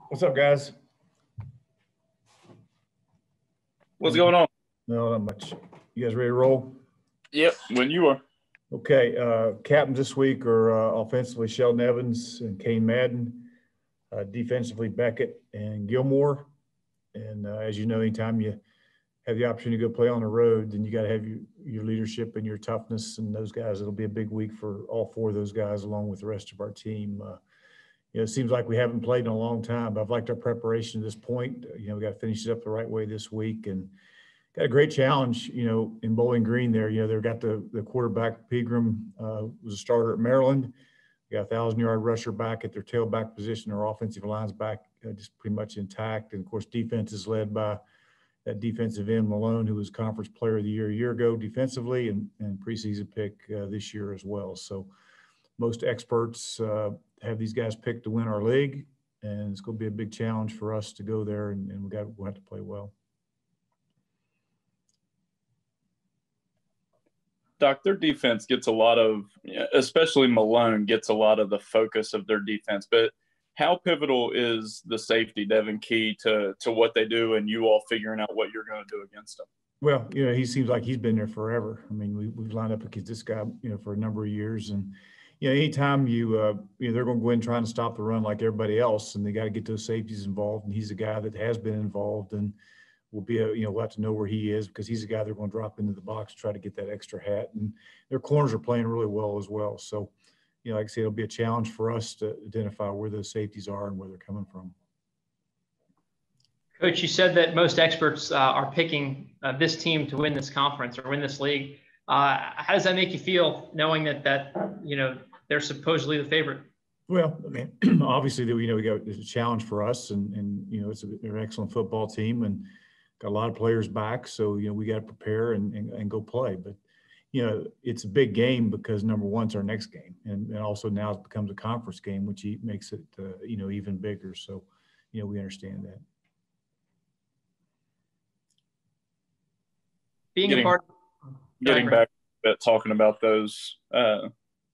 What's up, guys? What's going on? No, not much. You guys ready to roll? Yep, when you are. Okay. Captains this week are offensively Sheldon Evans and Kane Madden, defensively Beckett and Gilmore. And as you know, anytime you have the opportunity to go play on the road, then you got to have your leadership and your toughness and those guys. It'll be a big week for all four of those guys, along with the rest of our team. It seems like we haven't played in a long time, but I've liked our preparation to this point. We got to finish it up the right way this week, and got a great challenge, in Bowling Green there. They've got the quarterback, Pegram, was a starter at Maryland. We got a 1,000-yard rusher back at their tailback position. Our offensive line's back just pretty much intact. And, of course, defense is led by that defensive end, Malone, who was Conference Player of the Year a year ago defensively and preseason pick this year as well. So most experts have these guys picked to win our league, and it's going to be a big challenge for us to go there, and we'll have to play well. Doc, their defense gets a lot of, especially Malone gets a lot of the focus of their defense. But how pivotal is the safety, Devin Key, to what they do and you all figuring out what you're going to do against them? Well, he seems like he's been there forever. I mean, we've lined up against this guy, for a number of years. And, anytime they're going to go in trying to stop the run like everybody else, and they got to get those safeties involved. And he's a guy that has been involved, and we'll have to know where he is, because he's a guy they're going to drop into the box, try to get that extra hat. And their corners are playing really well as well. So, like I said, it'll be a challenge for us to identify where those safeties are and where they're coming from. Coach, you said that most experts are picking this team to win this conference or win this league. How does that make you feel, knowing that they're supposedly the favorite? Well, I memean, obviously, it's a challenge for us, and they're an excellent football team and got a lot of players back. So, we got to prepare and go play. But, it's a big game because, number one, it's our next game. And also now it becomes a conference game, which makes it, even bigger. So, we understand that. Getting back to talking about those,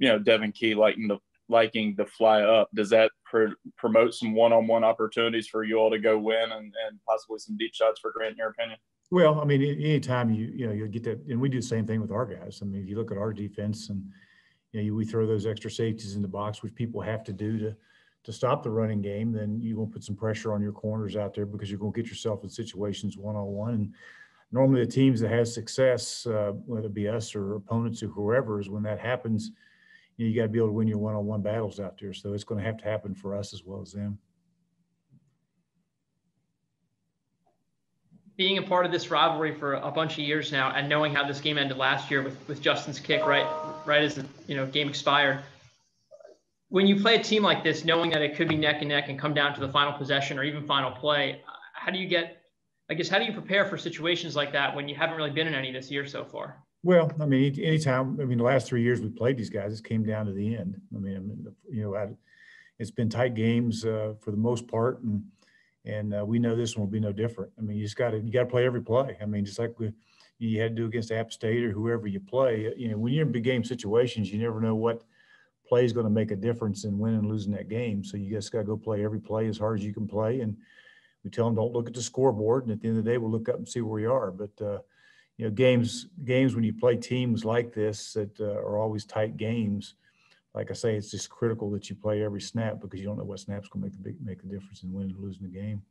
Devin Key liking to fly up, does that promote some one-on-one opportunities for you all to go win and possibly some deep shots for Grant, in your opinion? Well, I mean, anytime you get that, and we do the same thing with our guys. I mean, if you look at our defense, and we throw those extra safeties in the box, which people have to do to stop the running game, then you won't put some pressure on your corners out there, because you're going to get yourself in situations one-on-one. And normally the teams that have success, whether it be us or opponents or whoever, is when that happens, you got to be able to win your one-on-one battles out there. So it's going to have to happen for us as well as them. Being a part of this rivalry for a bunch of years now, and knowing how this game ended last year with Justin's kick right as the game expired, when you play a team like this, knowing that it could be neck and neck and come down to the final possession or even final play, how do you prepare for situations like that when you haven't really been in any this year so far? Well, I mean, the last 3 years we played these guys, it came down to the end. It's been tight games for the most part, and we know this one will be no different. I mean, you got to play every play. I mean, just like you had to do against App State or whoever you play. When you're in big game situations, you never know what play is going to make a difference in winning and losing that game. So you just got to go play every play as hard as you can play. And we tell them, don't look at the scoreboard. And at the end of the day, we'll look up and see where we are. But games when you play teams like this that are always tight games, like I say, it's just critical that you play every snap, because you don't know what snap's going to make the difference in winning and losing the game.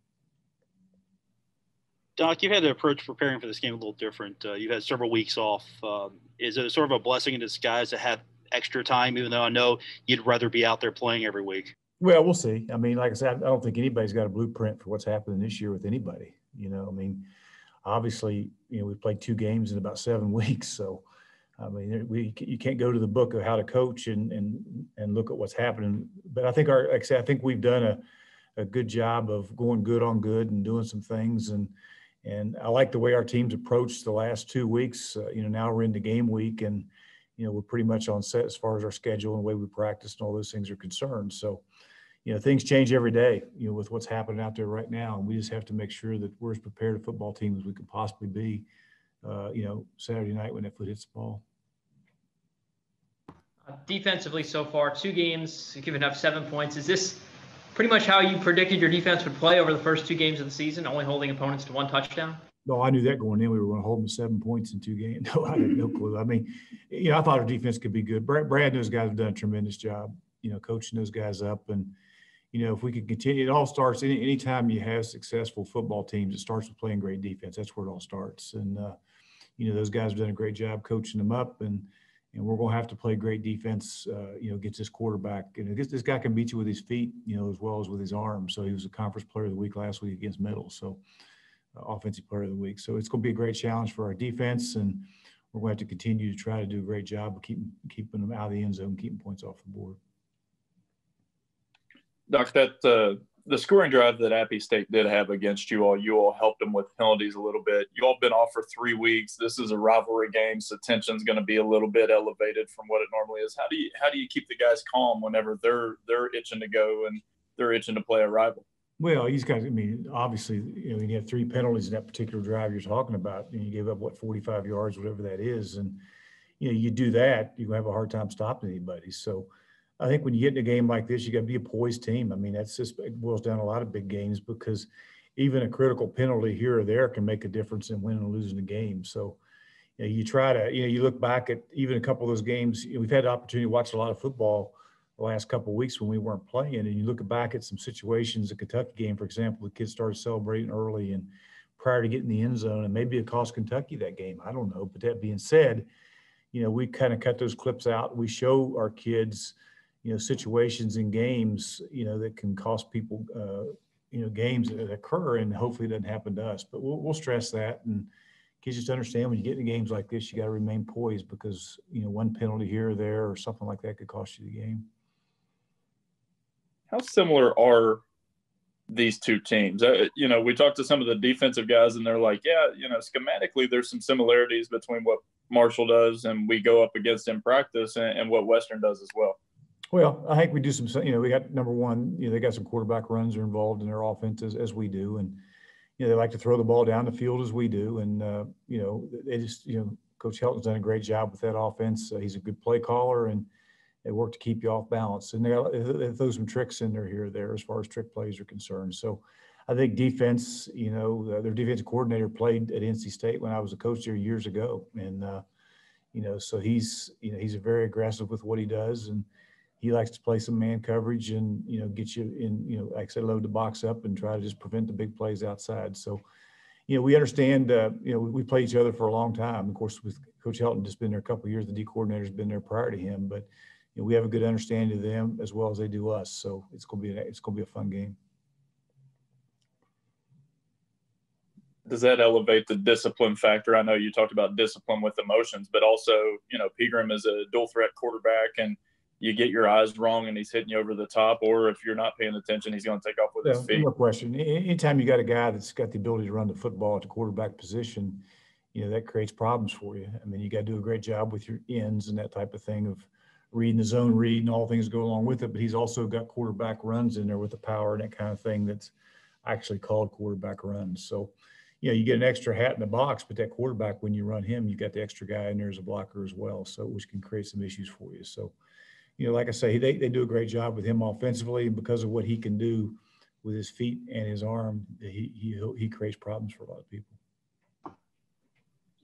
Doc, you had to approach preparing for this game a little different. You've had several weeks off. Is it sort of a blessing in disguise to have extra time, even though I know you'd rather be out there playing every week? Well, we'll see. I mean, like I said, I don't think anybody's got a blueprint for what's happening this year with anybody. Obviously, we played 2 games in about 7 weeks. So, you can't go to the book of how to coach and look at what's happening. But I think I think we've done a good job of going good on good and doing some things. And I like the way our team's approached the last 2 weeks. Now we're into game week, and we're pretty much on set as far as our schedule and the way we practice and all those things are concerned. So, things change every day, with what's happening out there right now. And we just have to make sure that we're as prepared a football team as we could possibly be, Saturday night when that foot hits the ball. Defensively so far, 2 games, giving up 7 points. Is this pretty much how you predicted your defense would play over the first 2 games of the season, only holding opponents to 1 touchdown? No, I knew that going in. We were going to hold them 7 points in 2 games. No, I had no clue. I mean, I thought our defense could be good. Brad and those guys have done a tremendous job, coaching those guys up. And, if we could continue, it all starts anytime you have successful football teams, it starts with playing great defense. That's where it all starts. And, those guys have done a great job coaching them up. And we're going to have to play great defense, against this quarterback. This guy can beat you with his feet, as well as with his arms. So he was a conference player of the week last week against Middle. So, offensive player of the week. So it's going to be a great challenge for our defense, and we're going to have to continue to try to do a great job of keeping them out of the end zone, keeping points off the board. Doc, that the scoring drive that Appy State did have against you all helped them with penalties a little bit. You all been off for 3 weeks. This is a rivalry game, so tension's going to be a little bit elevated from what it normally is. How do you keep the guys calm whenever they're itching to go and they're itching to play a rival? Well, these guys, obviously, when you have 3 penalties in that particular drive you're talking about, and you gave up, 45 yards, whatever that is. And, you do that, you're going to have a hard time stopping anybody. So I think when you get in a game like this, you got to be a poised team. That's just, it boils down to a lot of big games, because even a critical penalty here or there can make a difference in winning or losing the game. So, you try to, you look back at even a couple of those games. We've had the opportunity to watch a lot of football the last couple of weeks when we weren't playing, and you look back at some situations, the Kentucky game, for example, the kids started celebrating early and prior to getting the end zone, and maybe it cost Kentucky that game. I don't know. But that being said, we kind of cut those clips out. We show our kids, situations in games, that can cost people, games that occur, and hopefully it doesn't happen to us. But we'll stress that, and kids just understand when you get in games like this, you got to remain poised, because, one penalty here or there or something like that could cost you the game. How similar are these 2 teams? We talked to some of the defensive guys, and they're like, yeah, schematically, there's some similarities between what Marshall does and we go up against in practice and what Western does as well. Well, I think we do some, we got number one, they got some quarterback runs are involved in their offense as we do. And, they like to throw the ball down the field as we do. And, they just, Coach Helton's done a great job with that offense. He's a good play caller, and they work to keep you off balance. And they throw some tricks in there here or there as far as trick plays are concerned. So I think defense, their defensive coordinator played at NC State when I was a coach there years ago. And, so he's very aggressive with what he does. And he likes to play some man coverage and, get you in, like I said, load the box up and try to just prevent the big plays outside. So, we understand, we played each other for a long time. Of course, with Coach Helton just been there a couple of years, the D coordinator's been there prior to him, but we have a good understanding of them as well as they do us. So it's going to be a fun game. Does that elevate the discipline factor? I know you talked about discipline with emotions, but also, Pegram is a dual threat quarterback, and you get your eyes wrong and he's hitting you over the top, or if you're not paying attention, he's going to take off with his feet. No question. Anytime you got a guy that's got the ability to run the football at the quarterback position, that creates problems for you. You got to do a great job with your ends and that type of thing of reading the zone read and all things that go along with it. But he's also got quarterback runs in there with the power and that kind of thing that's actually called quarterback runs. So, you get an extra hat in the box, but that quarterback, when you run him, you got the extra guy in there as a blocker as well. So, which can create some issues for you. So, like I say, they do a great job with him offensively, and because of what he can do with his feet and his arm, he creates problems for a lot of people.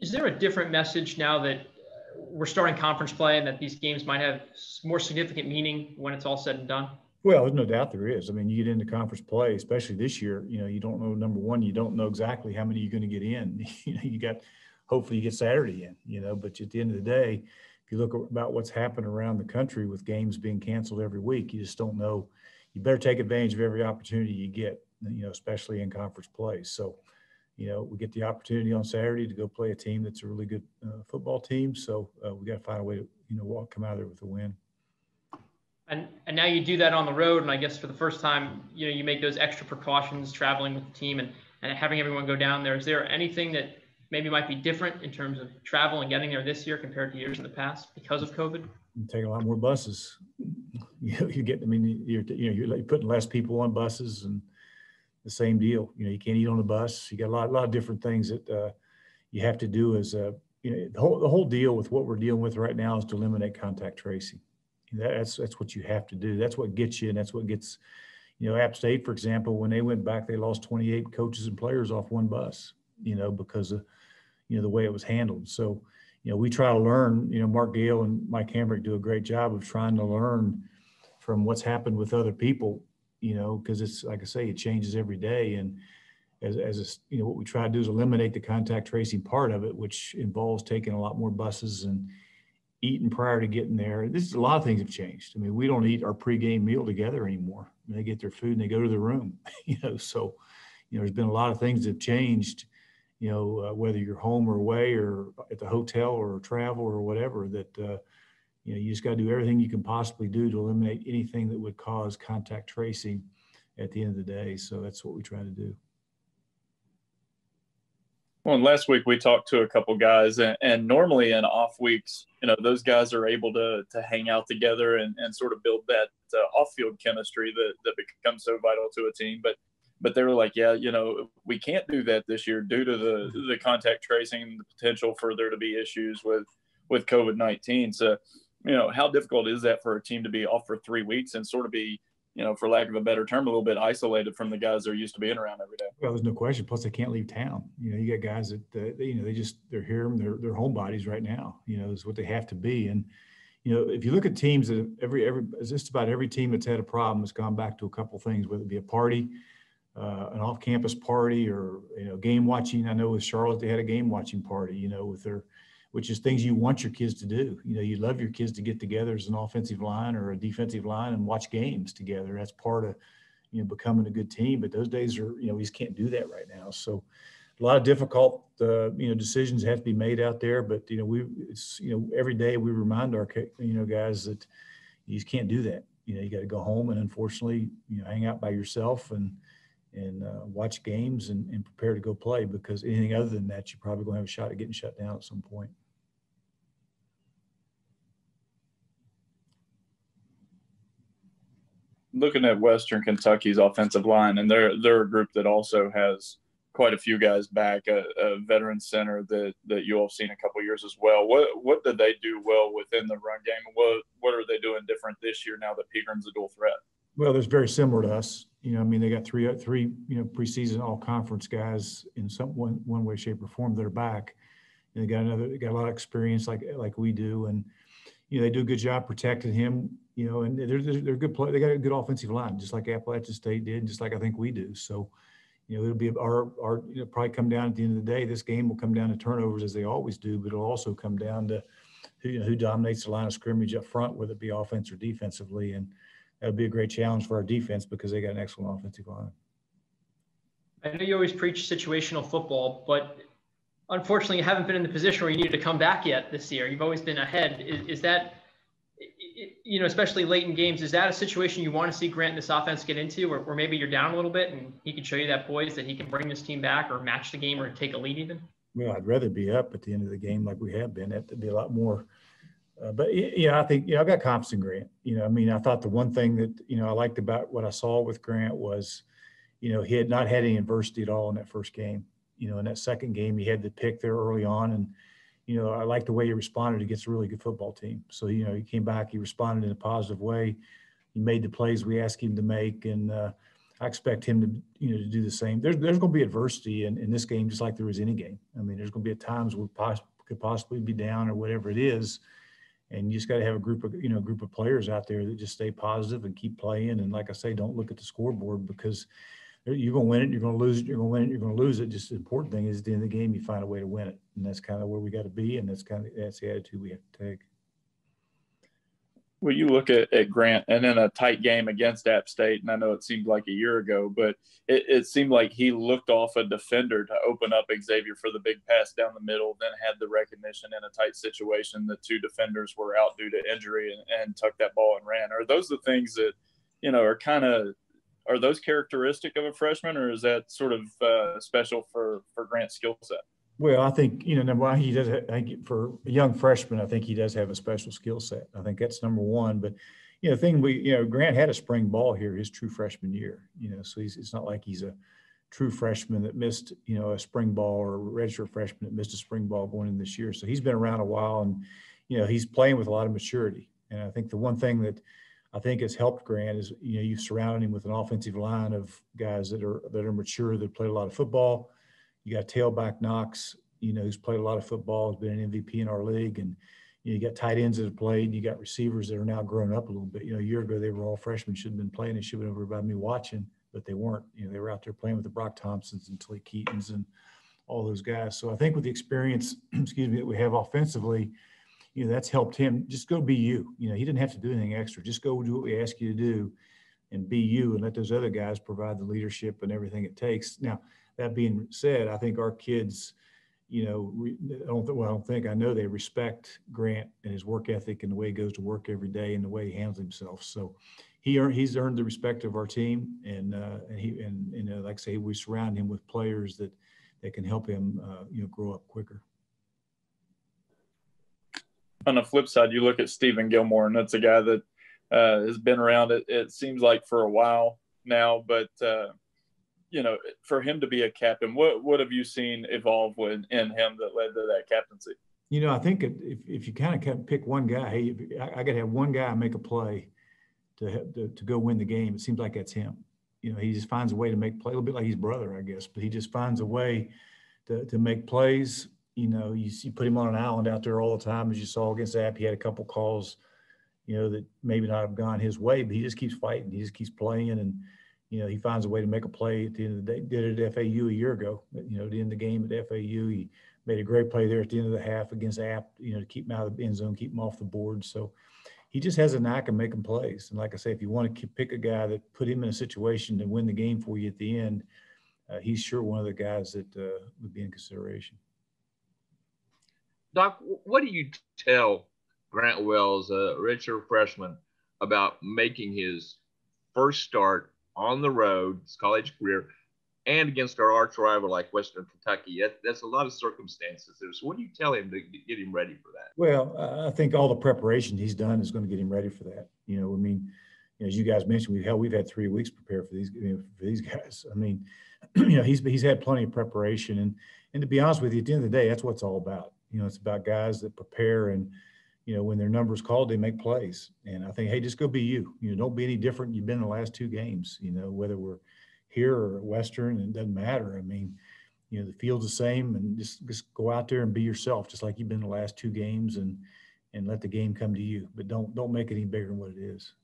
Is there a different message now that we're starting conference play and that these games might have more significant meaning when it's all said and done? Well, there's no doubt there is. You get into conference play, especially this year, you don't know, number one, you don't know exactly how many you're going to get in. Hopefully you get Saturday in, but at the end of the day, if you look about what's happened around the country with games being canceled every week, you just don't know. You better take advantage of every opportunity you get, especially in conference play. So, we get the opportunity on Saturday to go play a team that's a really good football team. So we got to find a way to, come out of there with a win. And now you do that on the road, and I guess for the first time, you make those extra precautions traveling with the team and having everyone go down there. Is there anything that maybe might be different in terms of travel and getting there this year compared to years in the past because of COVID? You take a lot more buses. You're putting less people on buses, and the same deal. You can't eat on the bus. You got a lot of different things that you have to do. As the whole deal with what we're dealing with right now is to eliminate contact tracing. That's what you have to do. That's what gets you, and that's what gets App State, for example, when they went back, they lost 28 coaches and players off one bus, because of, the way it was handled. So, we try to learn, Mark Gale and Mike Hamrick do a great job of trying to learn from what's happened with other people, because it's, like I say, it changes every day. And what we try to do is eliminate the contact tracing part of it, which involves taking a lot more buses and eating prior to getting there. A lot of things have changed. I mean, we don't eat our pregame meal together anymore. They get their food and they go to their room, so, there's been a lot of things that have changed, whether you're home or away or at the hotel or travel or whatever, that, you just got to do everything you can possibly do to eliminate anything that would cause contact tracing at the end of the day. So that's what we try to do. Well, and last week we talked to a couple guys, and normally in off weeks, those guys are able to hang out together and sort of build that off-field chemistry that becomes so vital to a team. But they were like, yeah, we can't do that this year due to the contact tracing and the potential for there to be issues with COVID-19. So, how difficult is that for a team to be off for 3 weeks and sort of be, for lack of a better term, a little bit isolated from the guys they're used to being around every day? Well, there's no question. Plus, they can't leave town. You got guys that, they're here, they're homebodies right now, is what they have to be. And, if you look at teams that just about every team that's had a problem has gone back to a couple of things, whether it be a party, an off-campus party, or, game watching. I know with Charlotte, they had a game watching party, which is things you want your kids to do. You love your kids to get together as an offensive line or a defensive line and watch games together. That's part of, becoming a good team. But those days are, we just can't do that right now. So a lot of difficult, decisions have to be made out there. But, every day we remind our, guys that you just can't do that. You got to go home and unfortunately, hang out by yourself and watch games and prepare to go play, because anything other than that, you're probably going to have a shot at getting shut down at some point. Looking at Western Kentucky's offensive line, and they're a group that also has quite a few guys back, a veteran center that you all have seen a couple of years as well. What did they do well within the run game? What are they doing different this year now that Peagram's a dual threat? Well, they're very similar to us. They got three preseason all-conference guys in one way, shape, or form that are back. And they got a lot of experience like we do, and they do a good job protecting him. And they're good play. They got a good offensive line, just like Appalachian State did, just like I think we do. So, it'll be our probably come down at the end of the day. This game will come down to turnovers as they always do, but it'll also come down to who dominates the line of scrimmage up front, whether it be offense or defensively. And that'll be a great challenge for our defense because they got an excellent offensive line. I know you always preach situational football, but unfortunately you haven't been in the position where you needed to come back yet this year. You've always been ahead. Is that, especially late in games, is that a situation you want to see Grant and this offense get into, or maybe you're down a little bit and he can show you that poise that he can bring this team back or match the game or take a lead even? Well, I'd rather be up at the end of the game like we have been. That'd be a lot more. But I think, I've got confidence in Grant. I thought the one thing that, I liked about what I saw with Grant was, he had not had any adversity at all in that first game. In that second game, he had the pick there early on. And, I liked the way he responded against a really good football team. So, he came back, he responded in a positive way. He made the plays we asked him to make. And I expect him to, to do the same. There's going to be adversity in this game, just like there is any game. There's going to be at times we could possibly be down or whatever it is. And you just got to have a group of players out there that just stay positive and keep playing. And like I say, don't look at the scoreboard, because you're going to win it, you're going to lose it, you're going to win it, you're going to lose it. Just the important thing is at the end of the game, you find a way to win it. And that's kind of where we got to be. And that's the attitude we have to take. Well, you look at Grant and in a tight game against App State, and I know it seemed like a year ago, but it seemed like he looked off a defender to open up Xavier for the big pass down the middle, then had the recognition in a tight situation. The two defenders were out due to injury and tucked that ball and ran. Are those the things that, are those characteristic of a freshman, or is that sort of special for Grant's skill set? Well, I think, number one, he does. I think for a young freshman, I think he does have a special skill set. I think that's number one. But, the thing Grant had a spring ball here his true freshman year. So it's not like he's a true freshman that missed, a spring ball, or a redshirt freshman that missed a spring ball going in this year. So he's been around a while, and, he's playing with a lot of maturity. And I think the one thing that I think it's helped Grant is, you've surrounded him with an offensive line of guys that are mature, that played a lot of football. You got tailback Knox, who's played a lot of football, has been an MVP in our league. And you got tight ends that have played. You got receivers that are now grown up a little bit. A year ago, they were all freshmen, should have been playing. They should have been over by me watching, but they weren't. They were out there playing with the Brock Thompsons and Talik Keatons and all those guys. So I think with the experience, that we have offensively, that's helped him. Just go be you. He didn't have to do anything extra. Just go do what we ask you to do and be you, and let those other guys provide the leadership and everything it takes. Now, that being said, I think our kids, I know they respect Grant and his work ethic and the way he goes to work every day and the way he handles himself. So he's earned the respect of our team, and like I say, we surround him with players that can help him, grow up quicker. On the flip side, you look at Stephen Gilmore, and that's a guy that has been around it seems like for a while now, but for him to be a captain, what have you seen evolve in him that led to that captaincy? I think if you kind of pick one guy, hey, I got to have one guy make a play to go win the game. It seems like that's him. He just finds a way to make play, a little bit like his brother, I guess, but he just finds a way to make plays. You put him on an island out there all the time, as you saw against App. He had a couple calls, that maybe not have gone his way, but he just keeps fighting. He just keeps playing, and he finds a way to make a play at the end of the day. Did it at FAU a year ago. At the end of the game at FAU, he made a great play there at the end of the half against App, to keep him out of the end zone, keep him off the board. So he just has a knack of making plays. And like I say, if you want to pick a guy that put him in a situation to win the game for you at the end, he's sure one of the guys that would be in consideration. Doc, what do you tell Grant Wells, a redshirt freshman, about making his first start on the road, his college career, and against our arch rival like Western Kentucky? That's a lot of circumstances there. So what do you tell him to get him ready for that? Well, I think all the preparation he's done is going to get him ready for that. As you guys mentioned, we've had 3 weeks prepared for these guys. He's had plenty of preparation, and to be honest with you, at the end of the day, that's what it's all about. It's about guys that prepare, and when their number's called, they make plays. And I think, hey, just go be you. Don't be any different than you've been in the last 2 games. Whether we're here or at Western, it doesn't matter. The field's the same, and just go out there and be yourself, just like you've been in the last 2 games, and let the game come to you. But don't make it any bigger than what it is.